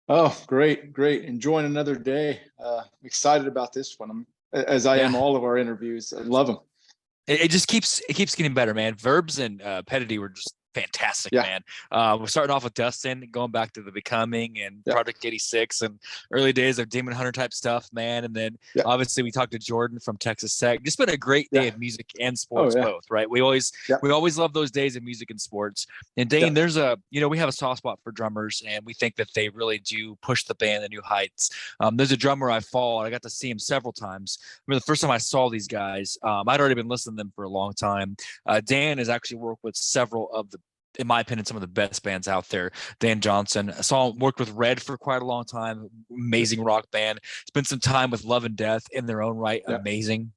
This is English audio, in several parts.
Oh, great, great. Enjoying another day. Excited about this one. As I am Yeah, all of our interviews. I love them. it just keeps getting better, man. Verbs and Pedity were just fantastic, Yeah, man. We're starting off with Dustin, going back to the Becoming and yeah, Project 86 and early days of Demon Hunter type stuff, man. And then yeah, obviously we talked to Jordan from Texas Tech. Just been a great day yeah. of music and Oh, sports yeah, both, right? We always yeah, we always love those days of music and sports. And yeah, Dane, there's a we have a soft spot for drummers, and we think that they really do push the band to new heights. There's a drummer I followed. I got to see him several times. I remember the first time I saw these guys, I'd already been listening to them for a long time. Dan has actually worked with several of the, in my opinion, some of the best bands out there. Dan Johnson. I saw him worked with Red for quite a long time. Amazing rock band. Spent some time with Love and Death in their own right. yeah. Amazing.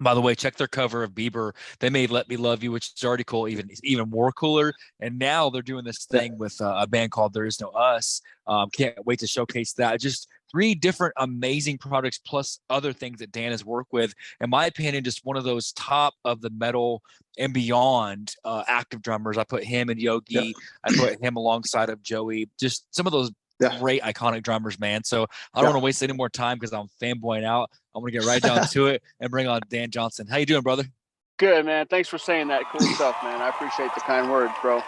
By the way, check their cover of Bieber. They made "Let Me Love You," which is already cool, even more cooler. And now they're doing this Yeah. thing with a band called There Is No Us. Can't wait to showcase that. Just three different amazing products plus other things that Dan has worked with. In my opinion, just one of those top of the metal and beyond active drummers. I put him and Yeah. Yogi. I put him alongside of Joey. Just some of those Yeah. great iconic drummers, man. So I don't Yeah. want to waste any more time because I'm fanboying out. I'm gonna get right down to it and bring on Dan Johnson. How you doing, brother? Good, man. Thanks for saying that. Cool stuff, man. I appreciate the kind words, bro.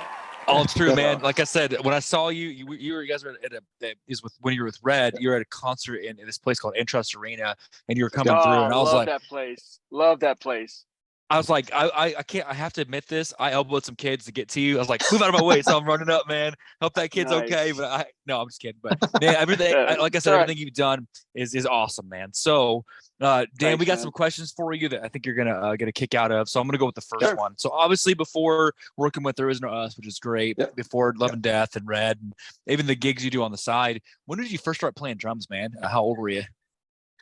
All true, Yeah. man. Like I said, when I saw you, you guys were at when you were with Red, you were at a concert in this place called Entrust Arena, and you were coming through, Oh, and love that place. Love that place. I was like, I can't. I have to admit this. I elbowed some kids to get to you. I was like, move out of my way. So I'm running up, man. Hope that kid's okay. Nice. But no, I'm just kidding. But man, everything, like I It's said, all right. everything you've done is awesome, man. So, Dan, we Thanks, got some man. questions for you that I think you're gonna get a kick out of. So I'm gonna go with the first Yeah. Sure. one. So obviously, before working with There Is No Us, which is great, Yeah. before Love Yeah. and Death and Red, and even the gigs you do on the side, when did you first start playing drums, man? How old were you?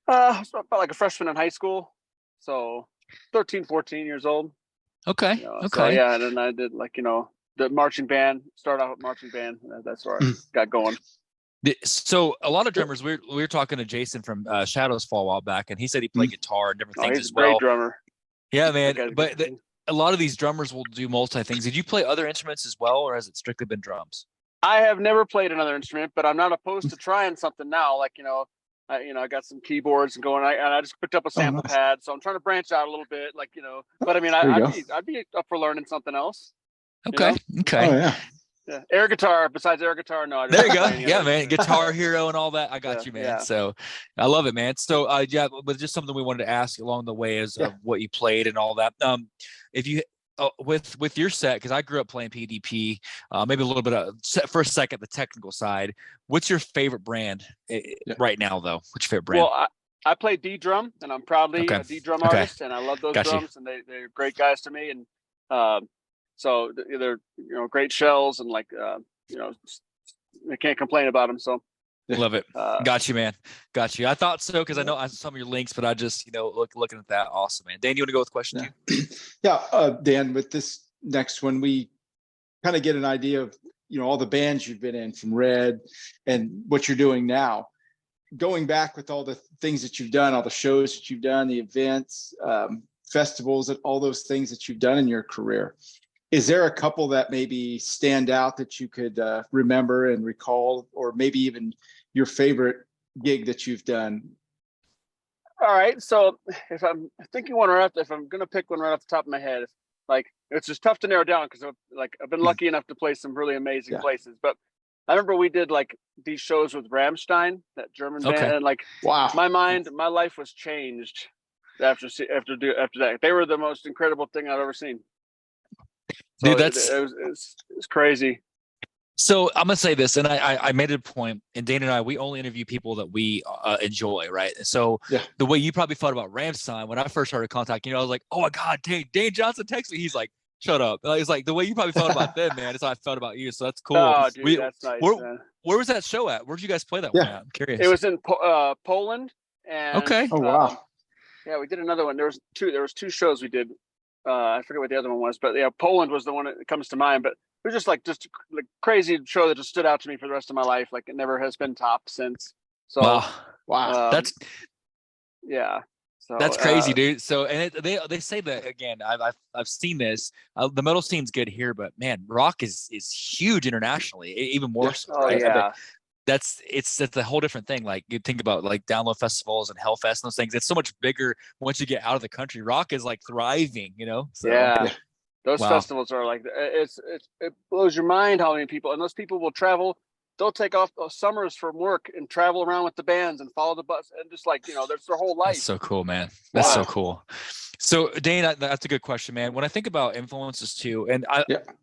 So about like a freshman in high school. So 13, 14 years old. Okay, So okay. yeah, and then I did the marching band, started out with marching band. That's where I got going. So a lot of drummers, we were talking to Jason from Shadows Fall a while back, and he said he played guitar and different Oh, things he's as a great well. drummer. Yeah, That man. guy's But good. a lot of these drummers will do multi things. Did you play other instruments as well, or has it strictly been drums? I have never played another instrument, but I'm not opposed to trying something now. I got some keyboards and going. I just picked up a Oh, sample nice. pad, so I'm trying to branch out a little bit. But I mean, There you go. I'd be up for learning something else. You Okay, know, Oh, okay. yeah. yeah. Air guitar. Besides air guitar, no, I There don't you go. play any Yeah, other man. instrument. Guitar Hero and all that. I Yeah, got you, man. yeah, So I love it, man. So yeah, but just something we wanted to ask along the way is Yeah. of what you played and all that. If you with your set, because I grew up playing PDP, maybe a little bit of for a second the technical side. What's your favorite brand Yeah. right now, though? What's your favorite brand? Well, I play D drum, and I'm proudly Okay, a D drum okay, artist, and I love those got you. drums, and they're great guys to me, and so they're great shells, and you know I can't complain about them. So Yeah. Love it. uh, Got you, man. Got you. I thought so because I know I saw some of your links, but I just looking at that. Awesome, man. Dan, you want to go with question Yeah. two? Yeah. Dan, with this next one, we kind of get an idea of, all the bands you've been in from Red and what you're doing now. Going back with all the things that you've done, all the shows that you've done, the events, festivals, and all those things that you've done in your career. Is there a couple that maybe stand out that you could remember and recall, or maybe even your favorite gig that you've done? all right, so if I'm thinking one if I'm gonna pick one right off the top of my head, it's just tough to narrow down because I've been lucky enough to play some really amazing Yeah. places, but I remember we did these shows with Rammstein, that German band, Okay. and Wow. my life was changed after that. They were the most incredible thing I've ever seen. So Dude, that's it's crazy. so. I'm gonna say this, and I made it a point, and Dana and I, we only interview people that we enjoy, right? So Yeah. the way you probably thought about Ramstein when I first started contacting you, I was like, oh my god, Dane Johnson texted me. He's like, shut up. It's like the way you probably felt about them, man. It's how I felt about you. So that's cool. Oh, dude, We that's nice, where man. where was that show at? Where did you guys play that one Yeah. at? I'm It curious. was in Poland, and Okay. Oh, wow. yeah, we did another one. There was two shows we did. I forget what the other one was, but yeah, Poland was the one that comes to mind. But it was just like crazy show that just stood out to me for the rest of my life. Like it never has been topped since. So Wow. Wow. um, That's yeah. So That's crazy, dude. So, and they say that again. I've seen this. The metal scene's good here, but man, rock is huge internationally, even Yeah. more so, oh right? I bet yeah, it's a whole different thing. Like you think about like download festivals and Hellfest and those things. It's so much bigger once you get out of the country. Rock is like thriving, you know? So Yeah. Those wow. festivals are like, it blows your mind how many people, and those people will travel. They'll take off summers from work and travel around with the bands and follow the bus, and just like, that's their whole life. That's so cool, man. That's so cool. So Dane, that's a good question, man. When I think about influences too, and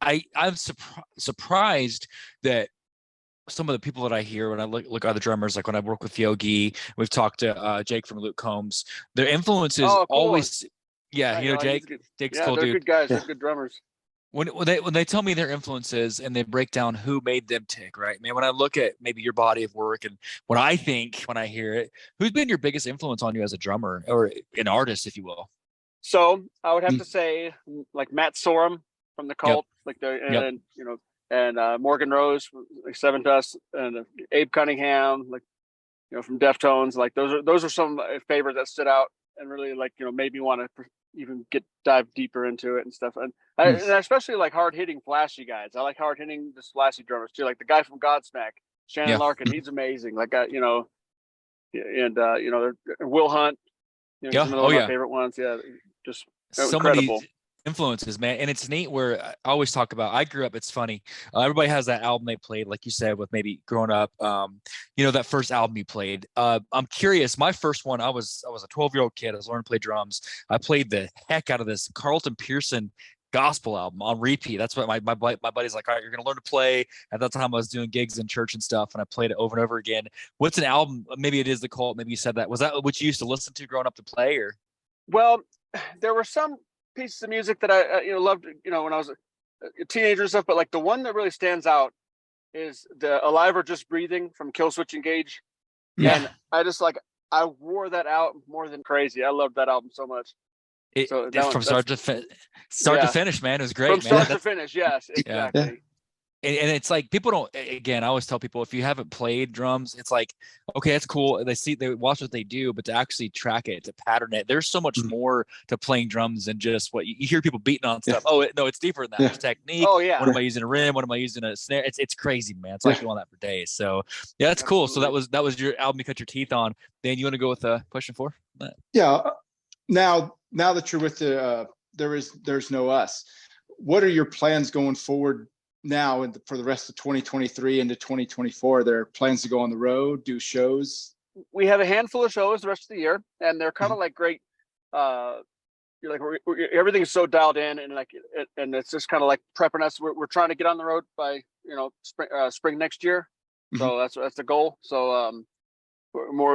I'm surprised that some of the people that I hear when I look at the drummers, like when I work with Yogi, we've talked to Jake from Luke Combs, their influences always, Jake's cool, they're dude. Good guys. They're good drummers. When they tell me their influences and they break down who made them tick, right? Man, when I look at maybe your body of work and what I think when I hear it, who's been your biggest influence on you as a drummer or an artist, if you will? So I would have to say like Matt Sorum from the Cult, and Morgan Rose, like Seven Dust, and Abe Cunningham, like from Deftones. Like those are some of my favorites that stood out and really like made me want to even dive deeper into it and stuff. And I especially like hard hitting, flashy guys. I like hard hitting, just flashy drummers too. Like the guy from Godsmack, Shannon Larkin. He's amazing. Like and Will Hunt. He's another one of my favorite ones. Yeah, just so incredible. Many influences, man. And it's neat where I always talk about, I grew up, it's funny. Everybody has that album they played, like you said, with maybe growing up, that first album you played. I'm curious, my first one, I was a 12-year-old kid. I was learning to play drums. I played the heck out of this Carlton Pearson gospel album on repeat. That's what my buddy's like, all right, you're going to learn to play. At that time I was doing gigs in church and stuff, and I played it over and over again. What's an album? Maybe it is the Cult. Maybe you said that. Was that what you used to listen to growing up to play, or? Well, there were some pieces of music that I loved when I was a teenager and stuff, but like the one that really stands out is the Alive or Just Breathing from Killswitch Engage. And I wore that out more than crazy. I loved that album so much. From start to finish, man, it was great. From start to finish, yes, exactly. Yeah. And it's like, people don't, again, I always tell people, if you haven't played drums, it's like, okay, that's cool. They watch what they do, but to actually track it, to pattern it, there's so much more to playing drums than just what you hear people beating on stuff. Oh, no, it's deeper than that. There's technique. Oh, yeah. What am I using a rim? What am I using a snare? It's crazy, man. It's like doing that for days. So yeah, that's cool. So that was your album you cut your teeth on. Dan, you want to go with question 4? Yeah. Now that you're with the there's no us, what are your plans going forward now and for the rest of 2023 into 2024? There are plans to go on the road, do shows? We have a handful of shows the rest of the year, and they're kind of like great. You're like, everything's so dialed in, and like, and it's just kind of like prepping us. We're trying to get on the road by spring next year. So that's the goal. So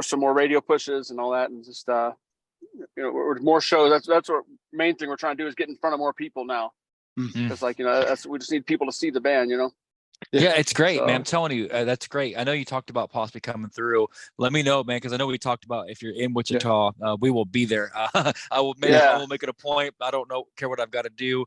some more radio pushes and all that, and just more shows. That's what main thing we're trying to do, is get in front of more people now. It's like, we just need people to see the band, Yeah, it's great, man. I'm telling you, that's great. I know you talked about possibly coming through. Let me know, man, because I know we talked about if you're in Wichita, we will be there. I will make it a point. I don't care what I've got to do.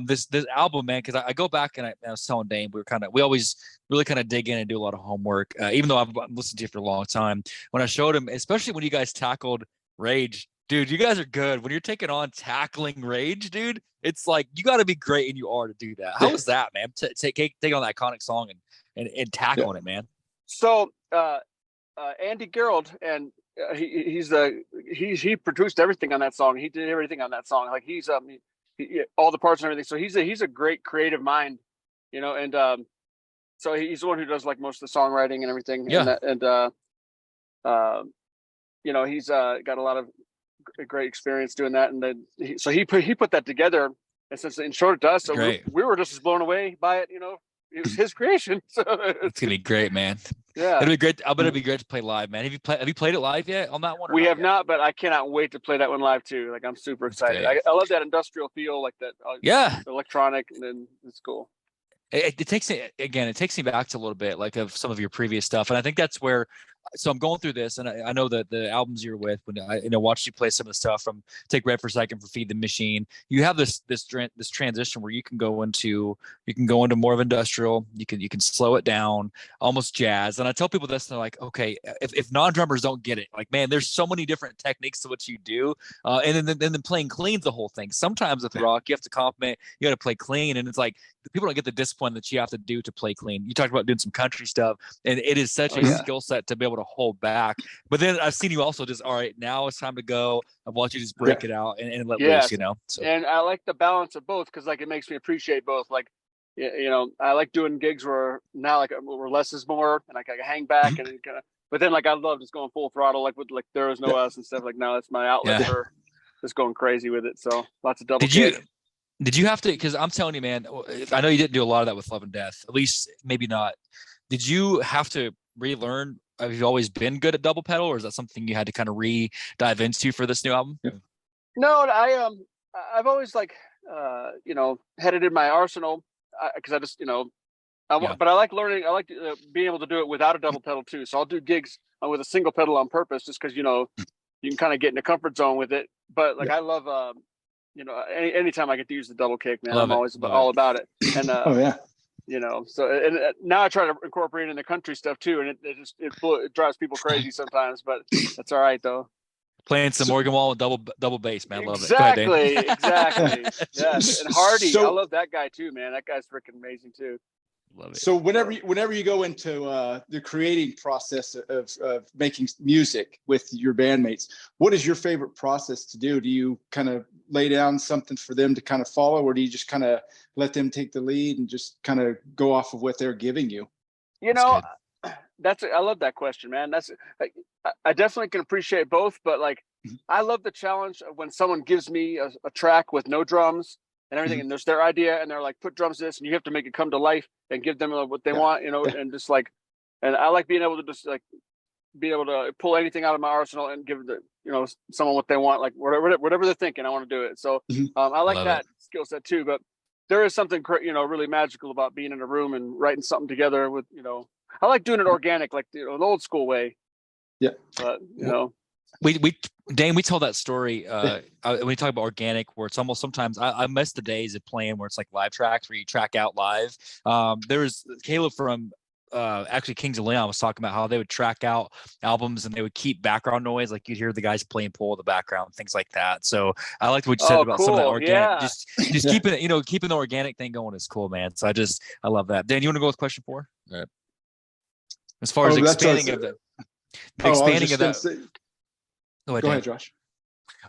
This album, man, because I go back and I was telling Dane, we always really kind of dig in and do a lot of homework. Even though I've listened to you for a long time, when I showed him, especially when you guys tackled Rage. Dude, you guys are good. When you're taking on tackling Rage, dude, it's like you got to be great, and you are, to do that. How was that, man? Take on that iconic song and tackling it, man. So Andy Gerald, and he produced everything on that song. He did everything on that song. Like he's all the parts and everything. So he's a great creative mind, and so he's the one who does like most of the songwriting and everything. Yeah. He's got a lot of great experience doing that, and then he put that together, and since and showed it to us, so we were just as blown away by it. It was his creation. So it's gonna be great, man. Yeah, it'll be great. I bet it'll be great to play live, man. Have you played it live yet on that one? We have not, but I cannot wait to play that one live too. Like, I'm super excited. I love that industrial feel, like that. Electronic, and then it's cool. It takes me back to a little bit like of some of your previous stuff, and I think that's where so I'm going through this, and I know that the albums you're with, when I watched you play some of the stuff from Take Red for a Second, for Feed the Machine, you have this transition where you can go into more of industrial, you can slow it down, almost jazz. And I tell people this, and they're like, okay, if non-drummers don't get it, like, man, there's so many different techniques to what you do, and then playing clean's the whole thing. Sometimes with rock, you have to compliment, you got to play clean, and it's like people don't get the discipline that you have to do to play clean. You talked about doing some country stuff, and it is such a skill set to be able to hold back. But then I've seen you also just, all right, now it's time to go. I've watched you just break it out and let loose, you know. So. And I like the balance of both, because like it makes me appreciate both. Like, you know, I like doing gigs where now like where less is more, and I can hang back and kind of. But then like I love just going full throttle, like with like There Is No Us and stuff. Like now that's my outlet for just going crazy with it. So lots of double kick. Did you have to? Because I'm telling you, man, I know you didn't do a lot of that with Love and Death. At least maybe not. Did you have to relearn? Have you always been good at double pedal, or is that something you had to kind of dive into for this new album? Yeah. No, I've always like you know, had it in my arsenal, because I just, you know, but I like learning. I like being able to do it without a double pedal too. So I'll do gigs with a single pedal on purpose, just because, you know, you can kind of get in a comfort zone with it. But like I love you know, anytime I get to use the double kick, man, I'm always all about it. And you know, so and now I try to incorporate it in the country stuff too, and it drives people crazy sometimes, but that's all right though. Playing some Morgan Wall and double bass, man, love exactly, it. Exactly. Yes, and Hardy, I love that guy too, man. That guy's freaking amazing too. Love it. So whenever you go into the creating process of making music with your bandmates, what is your favorite process to do? Do you kind of lay down something for them to kind of follow, or do you just kind of let them take the lead and just kind of go off of what they're giving you? You know, I love that question, man. I definitely can appreciate both, but like I love the challenge of when someone gives me a track with no drums and everything, and there's their idea, and they're like, put drums to this, and you have to make it come to life and give them what they want, you know, and just like, and I like being able to just like be able to pull anything out of my arsenal and give the, you know, someone what they want, like whatever they're thinking, I want to do it. So I like that skill set too, but there is something, you know, really magical about being in a room and writing something together with, you know, I like doing it organic, like the old school way. Yeah. But you know, Dane, we told that story when we talk about organic, where it's almost sometimes I miss the days of playing where it's like live tracks where you track out live. There was Caleb from actually Kings of Leon was talking about how they would track out albums and they would keep background noise, like you'd hear the guys playing pool in the background, things like that. So I liked what you said about some of that organic, just keeping it, you know, keeping the organic thing going is cool, man. So I love that. Dan, you want to go with question 4? As far as expanding of the expanding of that. Go ahead, Josh.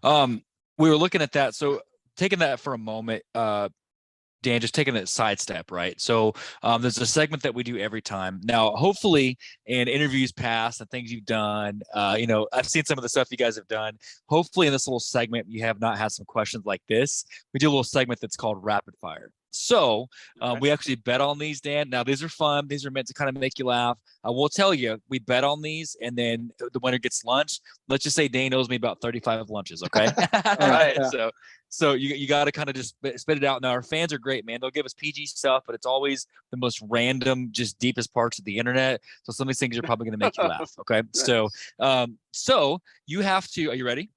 We were looking at that. So taking that for a moment, Dan, just taking a sidestep, right? So there's a segment that we do every time. Now, hopefully in interviews past and things you've done, you know, I've seen some of the stuff you guys have done. Hopefully in this little segment, you have not had some questions like this. We do a little segment that's called Rapid Fire. So we actually bet on these, Dan. Now, these are fun. These are meant to kind of make you laugh. I will tell you, we bet on these, and then the winner gets lunch. Let's just say Dane owes me about 35 lunches, okay? All right. So you got to kind of just spit it out. Now, our fans are great, man. They'll give us PG stuff, but it's always the most random, just deepest parts of the internet. So some of these things are probably going to make you laugh, okay? So you have to – are you ready?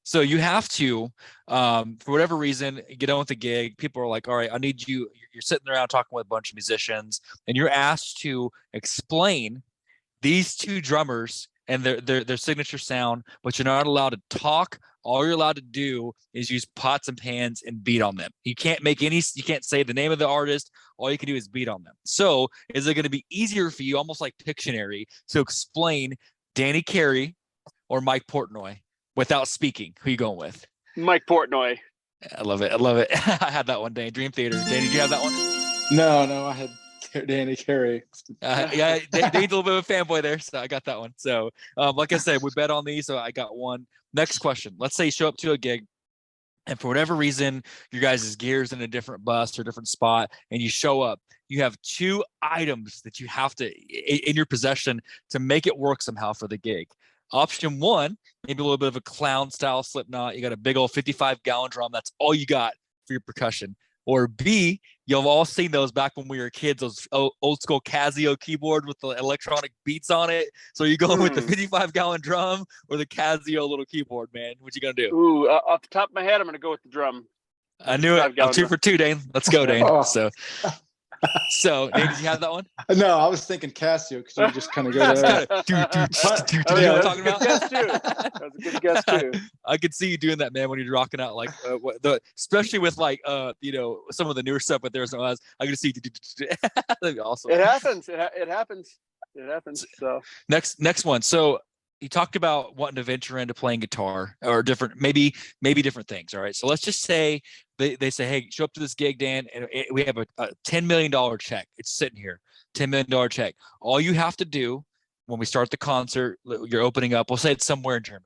So you have to, for whatever reason, get on with the gig. People are like, all right, I need you. You're sitting around talking with a bunch of musicians, and you're asked to explain these two drummers and their signature sound, but you're not allowed to talk. All you're allowed to do is use pots and pans and beat on them. You can't you can't say the name of the artist. All you can do is beat on them. So is it going to be easier for you, almost like Pictionary, to explain Danny Carey or Mike Portnoy without speaking? Who are you going with? Mike Portnoy. I love it. I had that one, Dane. Dream Theater. Dane, did you have that one? No, I had Danny Carey. Yeah, Dane's a little bit of a fanboy there, so I got that one. So, like I said, we bet on these, so I got one. Next question. Let's say you show up to a gig, and for whatever reason, your guys' gear's in a different bus or different spot, and you show up. You have 2 items that you have to in your possession to make it work somehow for the gig. Option 1, maybe a little bit of a clown style Slipknot. You got a big old 55-gallon drum. That's all you got for your percussion. Or B, you've all seen those back when we were kids, those old school Casio keyboard with the electronic beats on it. So you going with the 55-gallon drum or the Casio little keyboard, man? What you gonna do? Ooh, off the top of my head, I'm gonna go with the drum. I knew it. I'm 2 for 2, Dane. Let's go, Dane. Oh. So Dane, did you have that one? No, I was thinking Casio because you just kind of go there. You know what I'm talking about? That was a good guess too. I could see you doing that, man, when you're rocking out like especially with like some of the newer stuff. But there's no eyes. I could see. That'd be awesome. It happens. It happens. It happens. So next one. So you talked about wanting to venture into playing guitar or different, maybe different things. All right. So let's just say they say, hey, show up to this gig, Dan, and we have a $10 million check. It's sitting here, $10 million check. All you have to do when we start the concert, you're opening up, we'll say it's somewhere in Germany.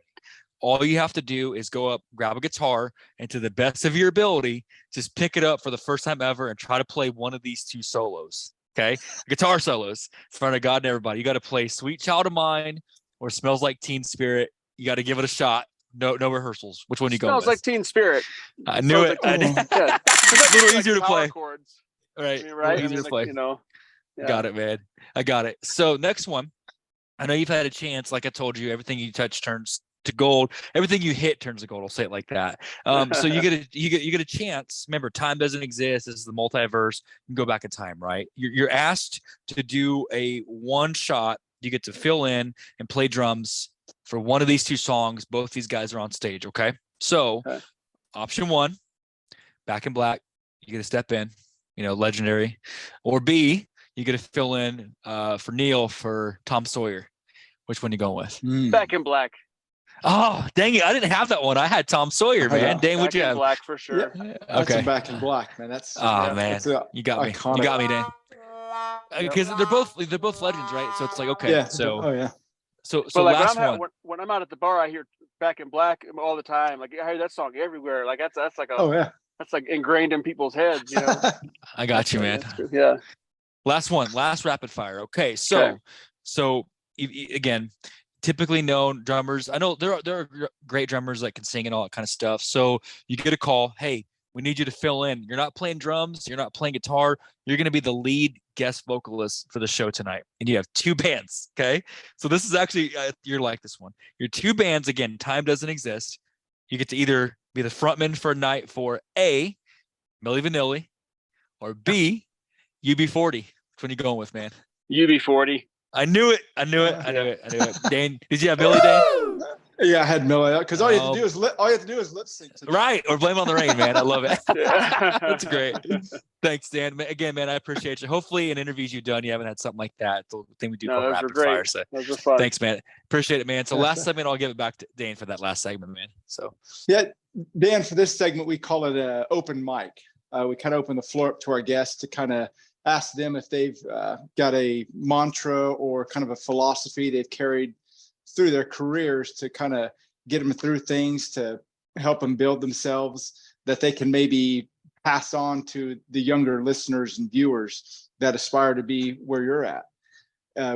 All you have to do is go up, grab a guitar, and to the best of your ability, just pick it up for the first time ever and try to play one of these 2 solos. Okay. Guitar solos in front of God and everybody. You got to play Sweet Child of Mine or Smells Like Teen Spirit. You got to give it a shot. No rehearsals. Which one you going with? Smells Like Teen Spirit. I knew it. Like, yeah. It's a little easier to play. Chords. Right. I mean, right. Easier to play. Yeah. Got it, man. I got it. So next one. I know you've had a chance. Like I told you, everything you touch turns to gold. Everything you hit turns to gold. I'll say it like that. So you get a chance. Remember, time doesn't exist. This is the multiverse. You can go back in time, right? You're asked to do a one shot. You get to fill in and play drums for one of these 2 songs. Both these guys are on stage. Okay. So option 1, Back in Black. You get to step in, legendary. Or B, you get to fill in for Neil for Tom Sawyer. Which one you going with? Back in Black. Oh, dang it. I didn't have that one. I had Tom Sawyer, man. Yeah. Dang, what'd you have? Black for sure. Yeah, okay. Back in Black, man. That's man. You got me. Iconic. You got me, Dan. Because they're both legends, right? So it's like, okay. Yeah. So yeah. So like last one. When I'm out at the bar, I hear Back in Black all the time. Like I hear that song everywhere. Like that's like that's like ingrained in people's heads. I got you, man. Yeah. Last one. Last rapid fire. Okay. So again, typically known drummers. I know there are great drummers that can sing and all that kind of stuff. So you get a call. Hey, we need you to fill in. You're not playing drums. You're not playing guitar. You're going to be the lead guest vocalist for the show tonight. And you have 2 bands. Okay. So this is actually, you're like this one. Your 2 bands, again, time doesn't exist. You get to either be the frontman for a night for A, Milli Vanilli, or B, UB40. Which one are you going with, man? UB40. I knew it. I knew it. Dane, did you have Billy, Dane? Yeah, I had Milli because all you have to do is lip sync. Right, or Blame on the Rain, man. I love it. That's great. Thanks, Dan. Again, man, I appreciate you. Hopefully, in interviews you've done, you haven't had something like that. It's the thing we do called rapid fire. So, those were fun. Thanks, man. Appreciate it, man. So, last segment, I'll give it back to Dane for that last segment, man. So, yeah, Dan, for this segment, we call it an open mic. We kind of open the floor up to our guests to kind of ask them if they've got a mantra or kind of a philosophy they've carried through their careers to kind of get them through things, to help them build themselves, that they can maybe pass on to the younger listeners and viewers that aspire to be where you're at.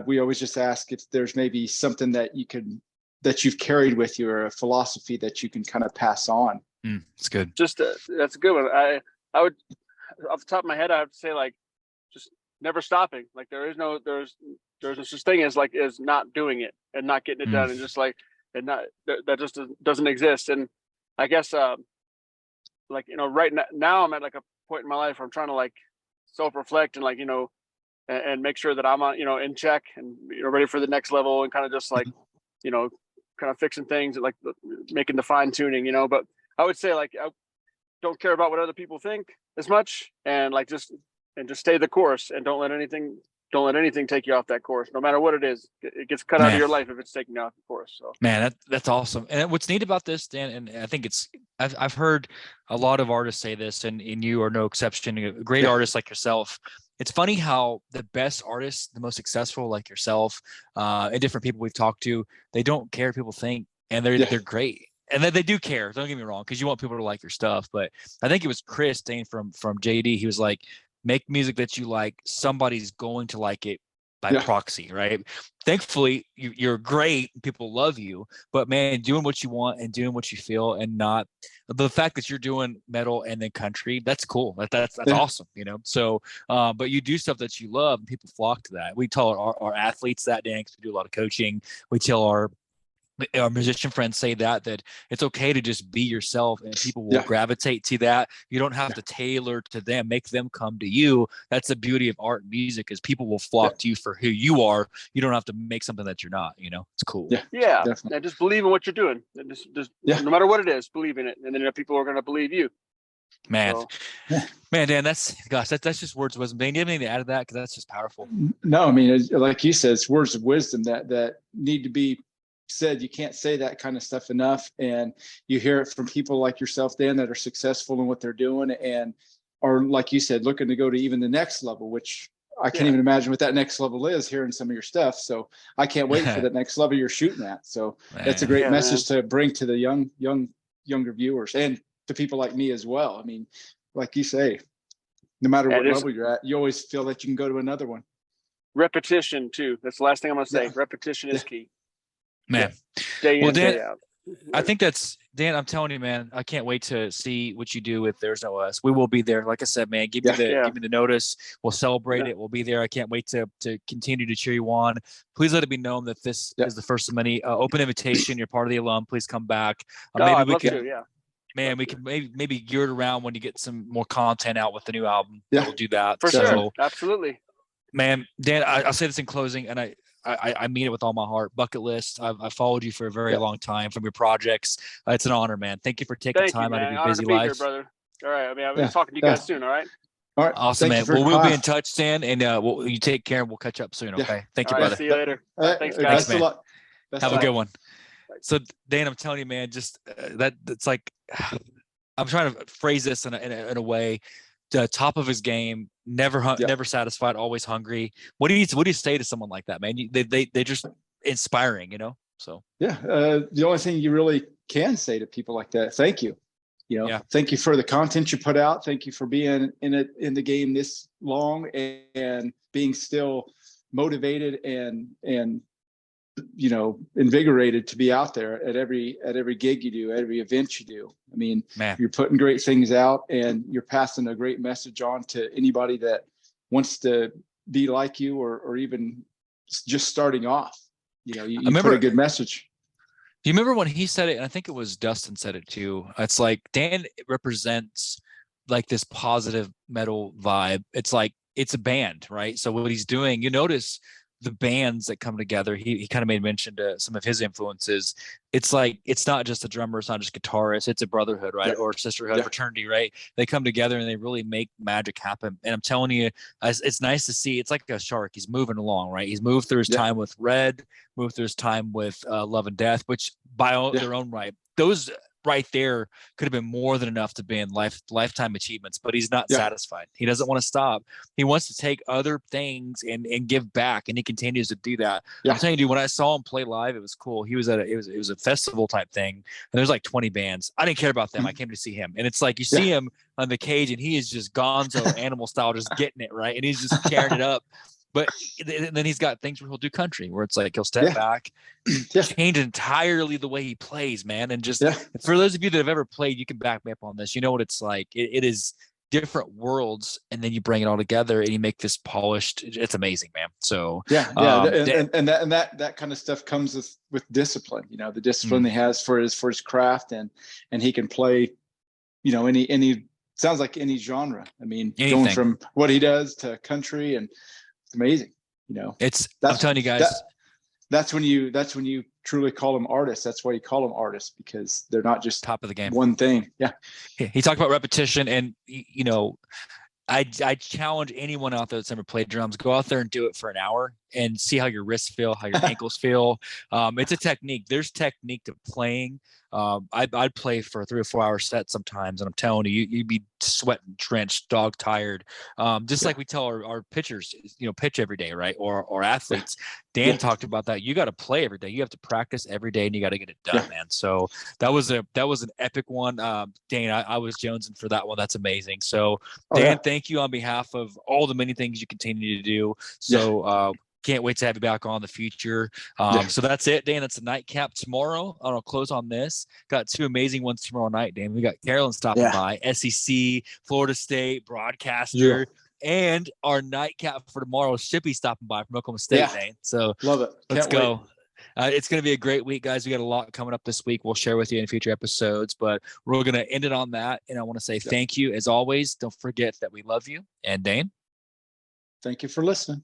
We always just ask if there's maybe something that you've carried with you, or a philosophy that you can kind of pass on. That's good. That's a good one. I would, off the top of my head, I have to say, like, just never stopping. Like there's no such thing as not doing it and not getting it done, and just like, and not that just doesn't exist. And I guess right now I'm at like a point in my life where I'm trying to like self-reflect and like, and make sure that I'm on, in check and ready for the next level, and kind of just like, kind of fixing things and like making the fine tuning, but I would say like I don't care about what other people think as much, and like just stay the course, and don't let anything take you off that course, no matter what it is. It gets cut out of your life if it's taking you off the course. So man, that's awesome. And what's neat about this, Dan, and I think I've heard a lot of artists say this, and you are no exception. Great artists like yourself. It's funny how the best artists, the most successful, like yourself, and different people we've talked to, they don't care what people think, and they're great. And then they do care. Don't get me wrong, because you want people to like your stuff. But I think it was Chris Dane from JD. He was like, make music that you like. Somebody's going to like it by proxy, right? Thankfully, you're great. People love you, but man, doing what you want and doing what you feel, and not the fact that you're doing metal and then country. That's cool. That's awesome. So, but you do stuff that you love, and people flock to that. We tell our athletes that, Dan, because we do a lot of coaching. We tell our musician friends say that it's okay to just be yourself, and people will gravitate to that. You don't have to tailor to them, make them come to you. That's the beauty of art and music, is people will flock to you for who you are. You don't have to make something that you're not. It's cool. Yeah. And just believe in what you're doing. And just no matter what it is, believe in it, and then people are going to believe you. Man, Dan, that's just words of wisdom. Dan, do you have anything to add to that? Because that's just powerful. No, I mean, like you said, it's words of wisdom that need to be said. You can't say that kind of stuff enough, and you hear it from people like yourself, Dan, that are successful in what they're doing, and are, like you said, looking to go to even the next level, which I can't even imagine what that next level is, hearing some of your stuff. So I can't wait for that next level you're shooting at. So that's a great message to bring to the younger viewers, and to people like me as well. I mean, like you say, no matter what level you're at, you always feel that you can go to another one. Repetition too. That's the last thing I'm going to say. Repetition is key. Man. Day in, Dan, day out. I think Dan, I'm telling you, man, I can't wait to see what you do with There's No Us. We will be there. Like I said, man, give me the notice. We'll celebrate it. We'll be there. I can't wait to continue to cheer you on. Please let it be known that this is the first of many. Open invitation. You're part of the alum. Please come back. Maybe we can. Man, we can maybe gear it around when you get some more content out with the new album. We'll do that. For sure. Absolutely. Man, Dan, I'll say this in closing, and I mean it with all my heart. Bucket list. I've followed you for a very long time from your projects. It's an honor, man. Thank you for taking time out of your busy life. Here, brother. All right. I mean, I'll be talking to you guys soon. All right. All right. Awesome, man. Well, we'll be in touch, Dan, and you take care, and we'll catch up soon. Okay. Thank you, brother. See you later. Thanks, guys. Thanks, man. Have a good one. So, Dan, I'm telling you, man, just that's like, I'm trying to phrase this in a way. The top of his game, never satisfied, always hungry. What do you say to someone like that, man? They just inspiring, So the only thing you really can say to people like that, thank you. Thank you for the content you put out. Thank you for being in the game this long and being still motivated and invigorated to be out there at every gig you do, every event you do. I mean, you're putting great things out, and you're passing a great message on to anybody that wants to be like you, or even just starting off. You put a good message. Do you remember when he said it? And I think it was Dustin said it too. It's like Dan represents like this positive metal vibe. It's like it's a band, right? So what he's doing, you notice the bands that come together, he kind of made mention to some of his influences. It's like, it's not just a drummer, it's not just guitarist, it's a brotherhood, right? Or sisterhood, fraternity, right? They come together and they really make magic happen. And I'm telling you, it's nice to see. It's like a shark. He's moving along, right? He's moved through his time with Red, moved through his time with Love and Death, which by their own right, those right there could have been more than enough to be in lifetime achievements, but he's not satisfied. He doesn't want to stop. He wants to take other things and give back, and he continues to do that. I'm telling you, dude, when I saw him play live, it was cool. He was it was a festival type thing, and there's like 20 bands. I didn't care about them. I came to see him, and it's like you see him on the cage, and he is just gonzo animal style, just getting it right, and he's just tearing it up. But then he's got things where he'll do country, where it's like he'll step back, change entirely the way he plays, man. And just for those of you that have ever played, you can back me up on this. You know what it's like. It is different worlds, and then you bring it all together and you make this polished. It's amazing, man. So and that kind of stuff comes with discipline. The discipline he has for his craft, and he can play, any sounds like any genre. I mean, going from what he does to country, and it's amazing. I'm telling you guys, that's when you truly call them artists. That's why you call them artists, because they're not just top of the game. One thing. Yeah. He talked about repetition, and I challenge anyone out there that's ever played drums, go out there and do it for an hour and see how your wrists feel, how your ankles feel. It's a technique. There's technique to playing. I'd play for a 3 or 4 hour set sometimes, and I'm telling you, you'd be sweating, drenched, dog tired. Just like we tell our pitchers, pitch every day, right? Or athletes. Dan talked about that. You got to play every day. You have to practice every day, and you got to get it done, man. So that was an epic one. Dan, I was jonesing for that one. That's amazing. So Dan, thank you on behalf of all the many things you continue to do. So Can't wait to have you back on in the future. Yeah. So that's it, Dan. That's a nightcap tomorrow. I'll close on this. Got two amazing ones tomorrow night, Dan. We got Carolyn stopping by, SEC, Florida State, broadcaster, and our nightcap for tomorrow, Shippy stopping by from Oklahoma State, Dan. So love it. Let's Can't go. It's going to be a great week, guys. We got a lot coming up this week. We'll share with you in future episodes, but we're going to end it on that. And I want to say thank you as always. Don't forget that we love you. And Dane, thank you for listening.